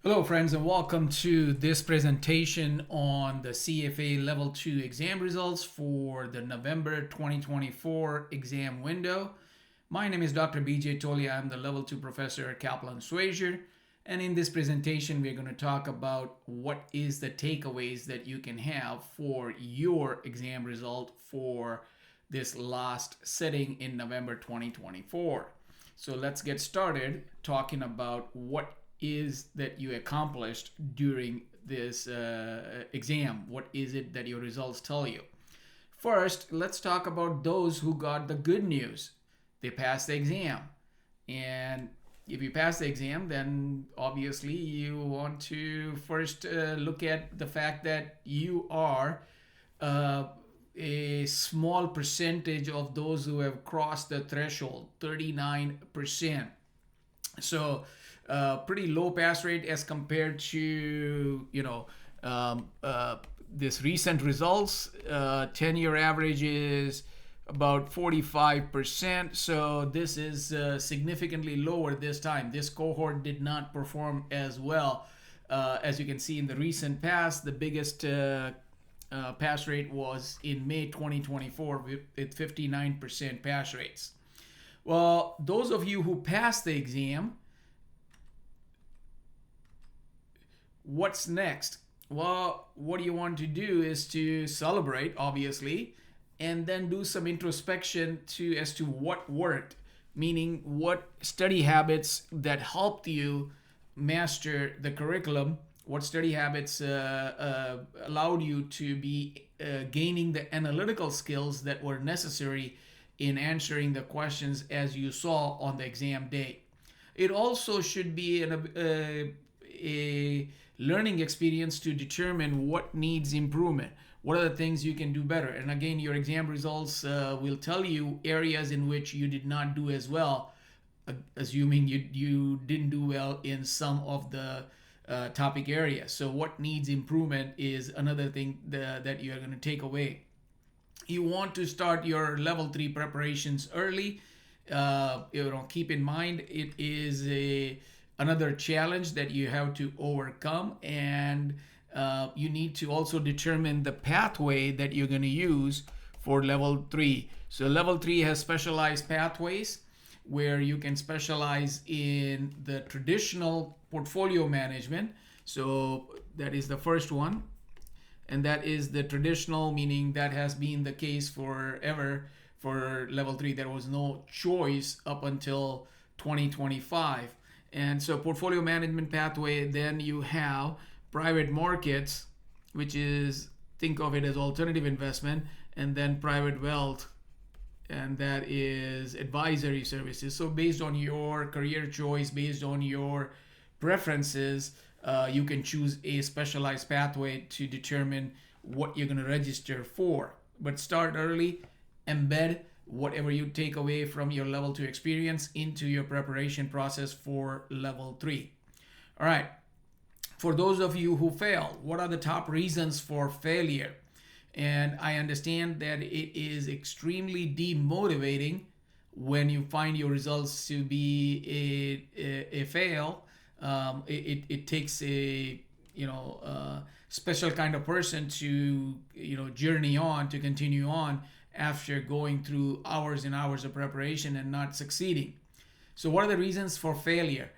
Hello friends and welcome to this presentation on the CFA Level 2 exam results for the November 2024 exam window. My name is Dr. BJ Tolia. I'm the Level 2 professor at Kaplan, Schweser. And in this presentation, we're going to talk about what is the takeaways that you can have for your exam result for this last sitting in November 2024. So let's get started talking about what is that you accomplished during this exam. What is it that your results tell you? First, let's talk about those who got the good news. They passed the exam. And if you pass the exam, then obviously you want to first look at the fact that you are uh, a small percentage of those who have crossed the threshold, 39%. So pretty low pass rate as compared to this recent results. 10-year average is about 45%. So this is significantly lower this time. This cohort did not perform as well. As you can see in the recent past, the biggest pass rate was in May 2024 with 59% pass rates. Well, those of you who passed the exam, what's next? Well, what you want to do is to celebrate, obviously, and then do some introspection as to what worked, meaning what study habits that helped you master the curriculum, what study habits allowed you to be gaining the analytical skills that were necessary in answering the questions as you saw on the exam day. It also should be a learning experience to determine what needs improvement. What are the things you can do better? And again, your exam results will tell you areas in which you did not do as well, assuming you didn't do well in some of the topic areas. So what needs improvement is another thing that you're going to take away. You want to start your level 3 preparations early. Keep in mind it is another challenge that you have to overcome, and you need to also determine the pathway that you're going to use for level 3. So level 3 has specialized pathways where you can specialize in the traditional portfolio management. So that is the first one, and that is the traditional, meaning that has been the case forever. For level 3 there was no choice up until 2025. And so portfolio management pathway, then you have private markets, which is, think of it as alternative investment, and then private wealth, and that is advisory services. So based on your career choice, based on your preferences, you can choose a specialized pathway to determine what you're going to register for. But start early, embed whatever you take away from your level 2 experience into your preparation process for level 3. All right. For those of you who failed, what are the top reasons for failure? And I understand that it is extremely demotivating when you find your results to be a fail. It takes a special kind of person to journey on, to continue on after going through hours and hours of preparation and not succeeding. So what are the reasons for failure?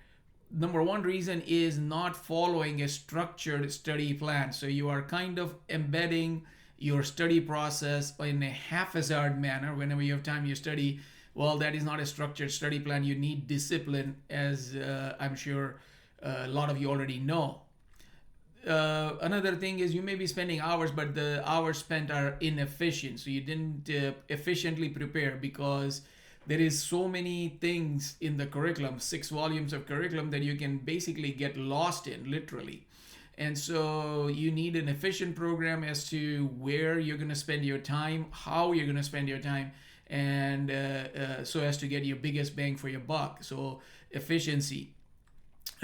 Number one reason is not following a structured study plan. So you are kind of embedding your study process in a haphazard manner. Whenever you have time, you study. Well, that is not a structured study plan. You need discipline, as I'm sure a lot of you already know. Another thing is you may be spending hours, but the hours spent are inefficient. So you didn't efficiently prepare, because there is so many things in the curriculum, 6 volumes of curriculum, that you can basically get lost in, literally. And so you need an efficient program as to where you're going to spend your time, how you're going to spend your time, and so as to get your biggest bang for your buck. So efficiency,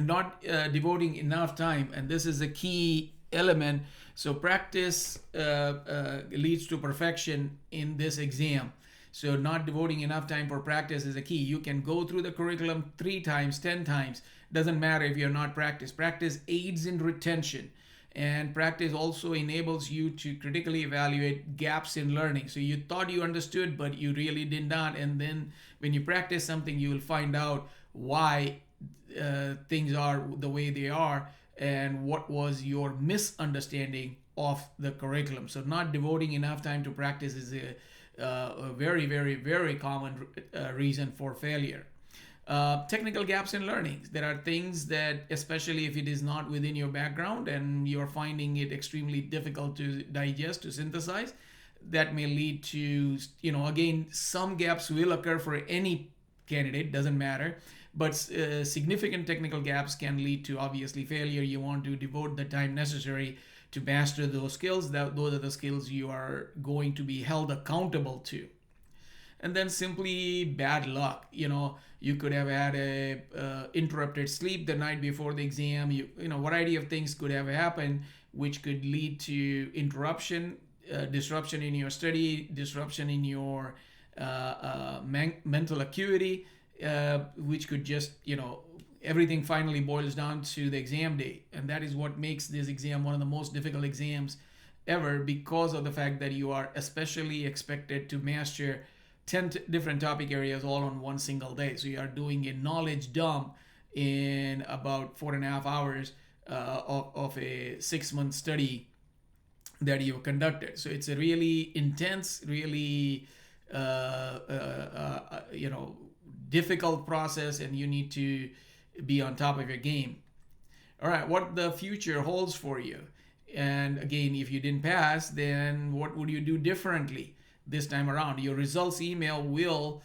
not devoting enough time, and this is a key element. So practice leads to perfection in this exam. So not devoting enough time for practice is a key. You can go through the curriculum 3 times, 10 times, Doesn't matter if you're not practice. Practice aids in retention. And practice also enables you to critically evaluate gaps in learning. So you thought you understood, but you really did not. And then when you practice something, you will find out why things are the way they are and what was your misunderstanding of the curriculum. So not devoting enough time to practice is a very, very, very common reason for failure. Technical gaps in learning. There are things that, especially if it is not within your background and you're finding it extremely difficult to digest, to synthesize, that may lead to, again, some gaps will occur for any candidate, doesn't matter. But significant technical gaps can lead to obviously failure. You want to devote the time necessary to master those skills. Those are the skills you are going to be held accountable to. And then simply bad luck. You could have had a interrupted sleep the night before the exam. Variety of things could have happened, which could lead to interruption, disruption in your study, disruption in your mental acuity, which could just everything finally boils down to the exam day. And that is what makes this exam one of the most difficult exams ever, because of the fact that you are especially expected to master 10 different topic areas all on one single day. So you are doing a knowledge dump in about 4.5 hours of a 6-month study that you conducted. So it's a really intense, really difficult process, and you need to be on top of your game. All right, what the future holds for you. And again, if you didn't pass, then what would you do differently this time around? Your results email will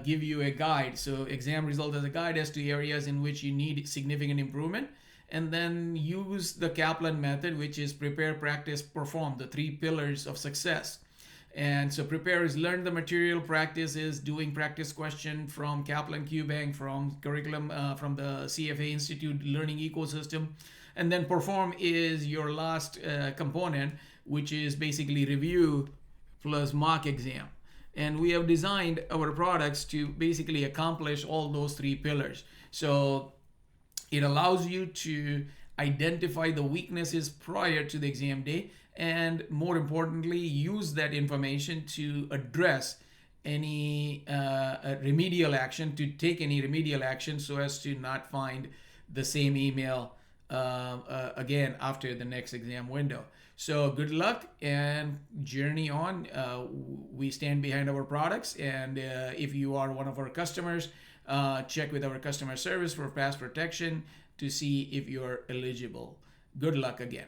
give you a guide. So exam result as a guide as to areas in which you need significant improvement. And then use the Kaplan method, which is prepare, practice, perform, the 3 pillars of success. And so prepare is learn the material, practice is doing practice question from Kaplan QBank, from curriculum, from the CFA Institute learning ecosystem. And then perform is your last component, which is basically review plus mock exam. And we have designed our products to basically accomplish all those 3 pillars. So it allows you to identify the weaknesses prior to the exam day, and more importantly, use that information to address any remedial action, to take any remedial action so as to not find the same email again after the next exam window. So good luck and journey on. We stand behind our products, and if you are one of our customers, check with our customer service for pass protection to see if you're eligible. Good luck again.